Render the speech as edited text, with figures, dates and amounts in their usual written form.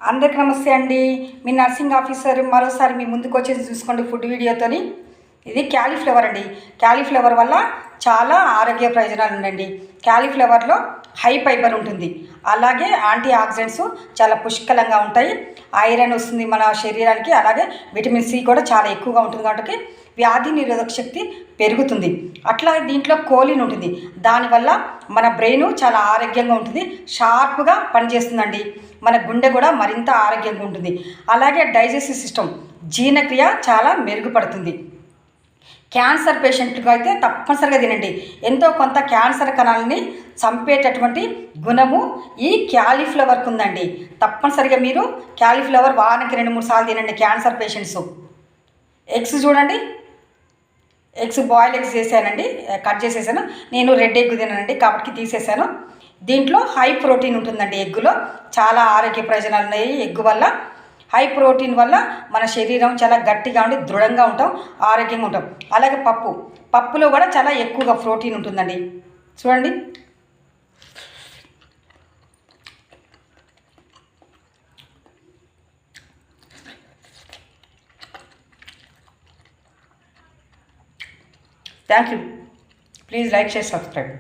అందరికి నమస్తే అండి. మీ నర్సింగ్ ఆఫీసర్ మరోసారి మీ ముందుకు వచ్చేసి చూసుకోండి ఫుడ్ వీడియోతోని. ఇది క్యాలీఫ్లవర్ అండి. క్యాలీఫ్లవర్ వల్ల చాలా ఆరోగ్య ప్రయోజనాలు ఉండండి. క్యాలీఫ్లవర్లో హై ఫైబర్ ఉంటుంది, అలాగే యాంటీ ఆక్సిడెంట్స్ చాలా పుష్కలంగా ఉంటాయి. ఐరన్ వస్తుంది మన శరీరానికి, అలాగే విటమిన్ సి కూడా చాలా ఎక్కువగా ఉంటుంది కాబట్టి వ్యాధి నిరోధక శక్తి పెరుగుతుంది. అట్లా దీంట్లో కోలిన్ ఉంటుంది, దానివల్ల మన బ్రెయిన్ చాలా ఆరోగ్యంగా ఉంటుంది, షార్ప్గా పనిచేస్తుందండి. మన గుండె కూడా మరింత ఆరోగ్యంగా ఉంటుంది. అలాగే డైజెస్టివ్ సిస్టమ్, జీర్ణక్రియ చాలా మెరుగుపడుతుంది. క్యాన్సర్ పేషెంట్లకు అయితే తప్పనిసరిగా తినండి. ఎంతో కొంత క్యాన్సర్ కణాలని చంపేటటువంటి గుణము ఈ క్యాలీఫ్లవర్కి ఉందండి. తప్పనిసరిగా మీరు క్యాలీఫ్లవర్ వారానికి 2-3 సార్లు తినండి. క్యాన్సర్ పేషెంట్స్ ఎగ్స్ చూడండి, ఎగ్స్ బాయిల్ ఎగ్స్ చేశానండి, కట్ చేసేసాను. నేను రెడ్ ఎగ్ తినానండి కాబట్టి తీసేసాను. దీంట్లో హై ప్రోటీన్ ఉంటుందండి. ఎగ్గులో చాలా ఆరోగ్య ప్రయోజనాలు ఉన్నాయి. ఎగ్గు వల్ల హై ప్రోటీన్ వల్ల మన శరీరం చాలా గట్టిగా ఉండి దృఢంగా ఉంటాం, ఆరోగ్యంగా ఉంటాం. అలాగే పప్పులో కూడా చాలా ఎక్కువగా ప్రోటీన్ ఉంటుందండి. చూడండి, thank you. Please like, share, subscribe.